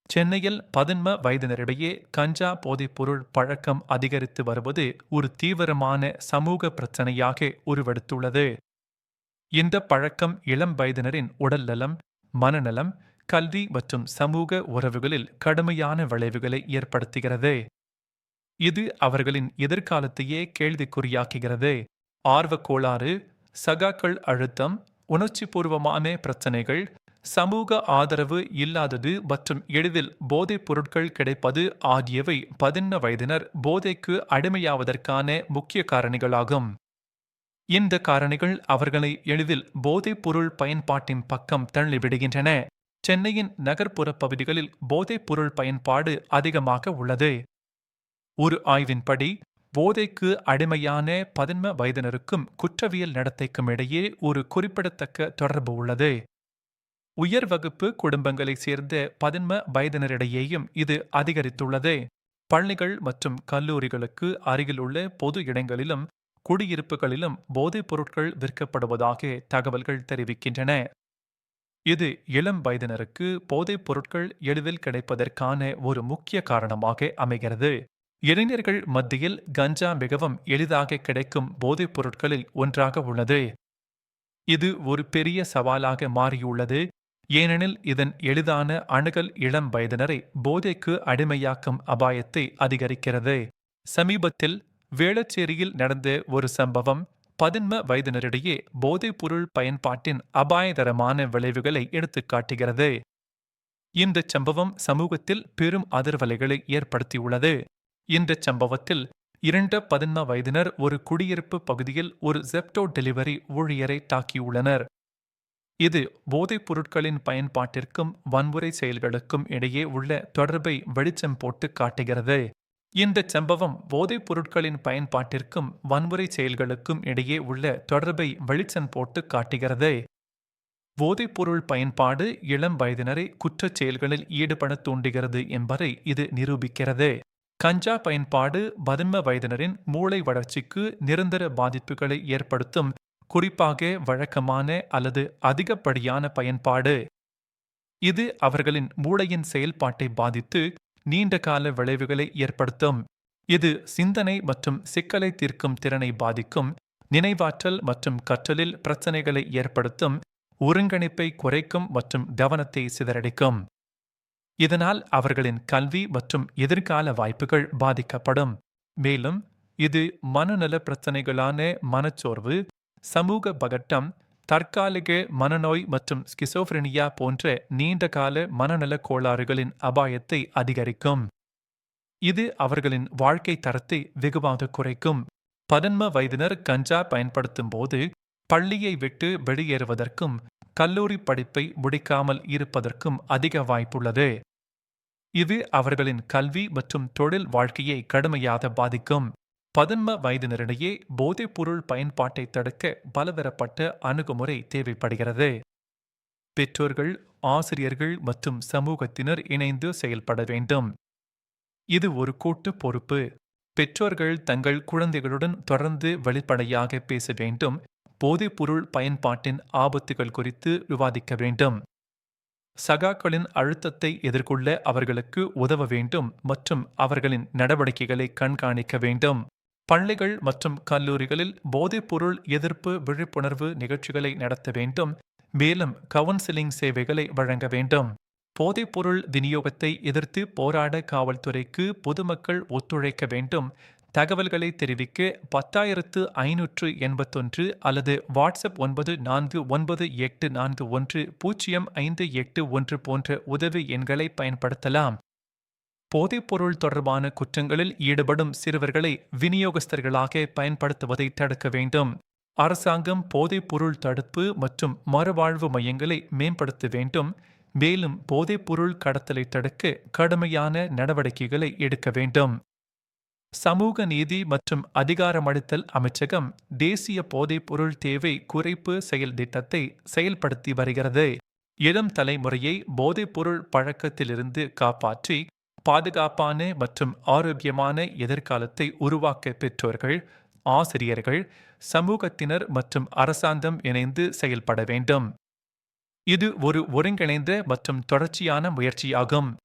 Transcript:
சென்னையில் 11 வயதினரிடையே கஞ்சா போதைப்பொருள் பழக்கம் அதிகரித்து வருவது ஒரு தீவிரமான சமூக பிரச்சனையாக உருவெடுத்துள்ளது. இந்த பழக்கம் இளம் வயதினரின் உடல் நலம், மனநலம், கல்வி மற்றும் சமூக உறவுகளில் கடுமையான விளைவுகளை ஏற்படுத்துகிறது. இது அவர்களின் எதிர்காலத்தையே கேள்விக்குறியாக்குகிறது. ஆர்வக் கோளாறு, சகாக்கள் அழுத்தம், உணர்ச்சிபூர்வமான பிரச்சனைகள், சமூக ஆதரவு இல்லாதது மற்றும் எளிதில் போதைப் பொருட்கள் கிடைப்பது ஆகியவை 11 வயதினர் போதைக்கு அடிமையாவதற்கான முக்கிய காரணிகளாகும். இந்த காரணிகள் அவர்களை எளிதில் போதைப் பொருள் பயன்பாட்டின் பக்கம் தள்ளிவிடுகின்றன. சென்னையின் நகர்ப்புற பகுதிகளில் போதைப் பொருள் பயன்பாடு அதிகமாக உள்ளது. ஒரு ஆய்வின்படி போதைக்கு அடிமையான 11 வயதினருக்கும் குற்றவியல் நடத்தைக்கும் இடையே ஒரு குறிப்பிடத்தக்க தொடர்பு உள்ளது. உயர் வகுப்பு குடும்பங்களைச் சேர்ந்த 11 வயதினரிடையேயும் இது அதிகரித்துள்ளது. பள்ளிகள் மற்றும் கல்லூரிகளுக்கு அருகிலுள்ள பொது இடங்களிலும் குடியிருப்புகளிலும் போதைப் பொருட்கள் விற்கப்படுவதாக தகவல்கள் தெரிவிக்கின்றன. இது இளம் வயதினருக்கு போதைப் பொருட்கள் எளிதில் கிடைப்பதற்கான ஒரு முக்கிய காரணமாக அமைகிறது. இளைஞர்கள் மத்தியில் கஞ்சா மிகவும் எளிதாக கிடைக்கும் போதைப் பொருட்களில் ஒன்றாக உள்ளது. இது ஒரு பெரிய சவாலாக மாறியுள்ளது, ஏனெனில் இதன் எளிதான அணுகல் இளம் வயதினரை போதைக்கு அடிமையாக்கும் அபாயத்தை அதிகரிக்கிறது. சமீபத்தில் வேளச்சேரியில் நடந்த ஒரு சம்பவம் 11 வயதினரிடையே போதைப்பொருள் பயன்பாட்டின் அபாயகரமான விளைவுகளை எடுத்துக்காட்டுகிறது. இந்த சம்பவம் சமூகத்தில் பெரும் அதிர்வலைகளை ஏற்படுத்தியுள்ளது. இந்த சம்பவத்தில் 11 வயதினர் ஒரு குடியிருப்பு பகுதியில் ஒரு ஜெப்டோ டெலிவரி ஊழியரை தாக்கியுள்ளனர். இது போதைப் பொருட்களின் பயன்பாட்டிற்கும் வன்முறை செயல்களுக்கும் இடையே உள்ள தொடர்பை வெளிச்சம் போட்டு காட்டுகிறது. இந்த சம்பவம் போதைப் பொருட்களின் பயன்பாட்டிற்கும் வன்முறை செயல்களுக்கும் இடையே உள்ள தொடர்பை வெளிச்சம் போட்டு காட்டுகிறது. போதைப்பொருள் பயன்பாடு இளம் வயதினரை குற்றச் செயல்களில் ஈடுபட தூண்டுகிறது என்பதை இது நிரூபிக்கிறது. கஞ்சா பயன்பாடு 11 வயதினரின் மூளை வளர்ச்சிக்கு நிரந்தர பாதிப்புகளை ஏற்படுத்தும், குறிப்பாக வழக்கமான அல்லது அதிகப்படியான பயன்பாடு. இது அவர்களின் மூளையின் செயல்பாட்டை பாதித்து நீண்டகால விளைவுகளை ஏற்படுத்தும். இது சிந்தனை மற்றும் சிக்கலை தீர்க்கும் திறனை பாதிக்கும், நினைவாற்றல் மற்றும் கற்றலில் பிரச்சனைகளை ஏற்படுத்தும், ஒருங்கிணைப்பை குறைக்கும் மற்றும் கவனத்தை சிதறடிக்கும். இதனால் அவர்களின் கல்வி மற்றும் எதிர்கால வாய்ப்புகள் பாதிக்கப்படும். மேலும் இது மனநல பிரச்சனைகளான மனச்சோர்வு, சமூக பதட்டம், தற்காலிக மனநோய் மற்றும் ஸ்கிசோஃப்ரெனியா போன்ற நீண்டகால மனநலக் கோளாறுகளின் அபாயத்தை அதிகரிக்கும். இது அவர்களின் வாழ்க்கை தரத்தை வெகுவாக குறைக்கும். 11 வயதினர் கஞ்சா பயன்படுத்தும் போது பள்ளியை விட்டு வெளியேறுவதற்கும் கல்லூரி படிப்பை முடிக்காமல் இருப்பதற்கும் அதிக வாய்ப்புள்ளது. இது அவர்களின் கல்வி மற்றும் தொழில் வாழ்க்கையை கடுமையாக பாதிக்கும். 11 வயதினரிடையே போதைப் பொருள் பயன்பாட்டை தடுக்க பலதரப்பட்ட அணுகுமுறை தேவைப்படுகிறது. பெற்றோர்கள், ஆசிரியர்கள் மற்றும் சமூகத்தினர் இணைந்து செயல்பட வேண்டும். இது ஒரு கூட்டு பொறுப்பு. பெற்றோர்கள் தங்கள் குழந்தைகளுடன் தொடர்ந்து வெளிப்படையாக பேச வேண்டும், போதைப்பொருள் பயன்பாட்டின் ஆபத்துகள் குறித்து விவாதிக்க வேண்டும். சகாக்களின் அழுத்தத்தை எதிர்கொள்ள அவர்களுக்கு உதவ வேண்டும் மற்றும் அவர்களின் நடவடிக்கைகளை கண்காணிக்க வேண்டும். பள்ளிகள் மற்றும் கல்லூரிகளில் போதைப்பொருள் எதிர்ப்பு விழிப்புணர்வு நிகழ்ச்சிகளை நடத்த வேண்டும், மேலும் கவுன்சிலிங் சேவைகளை வழங்க வேண்டும். போதைப்பொருள் விநியோகத்தை எதிர்த்து போராட காவல்துறைக்கு பொதுமக்கள் ஒத்துழைக்க வேண்டும். தகவல்களை தெரிவிக்க 10,581 அல்லது வாட்ஸ்அப் 9498410581 போன்ற உதவி எண்களை பயன்படுத்தலாம். போதைப்பொருள் தொடர்பான குற்றங்களில் ஈடுபடும் சிறுவர்களை விநியோகஸ்தர்களாக பயன்படுத்துவதை தடுக்க வேண்டும். அரசாங்கம் போதைப்பொருள் தடுப்பு மற்றும் மறுவாழ்வு மையங்களை மேம்படுத்த வேண்டும், மேலும் போதைப்பொருள் கடத்தலை தடுக்க கடுமையான நடவடிக்கைகளை எடுக்க வேண்டும். சமூக நீதி மற்றும் அதிகாரமளித்தல் அமைச்சகம் தேசிய போதைப்பொருள் தேவை குறைப்பு செயல் திட்டத்தை செயல்படுத்தி வருகிறது. இளம் தலைமுறையை போதைப்பொருள் பழக்கத்திலிருந்து காப்பாற்றி பாதுகாப்பான மற்றும் ஆரோக்கியமான எதிர்காலத்தை உருவாக்க பெற்றோர்கள், ஆசிரியர்கள், சமூகத்தினர் மற்றும் அரசாங்கம் இணைந்து செயல்பட வேண்டும். இது ஒரு ஒருங்கிணைந்த மற்றும் தொடர்ச்சியான முயற்சியாகும்.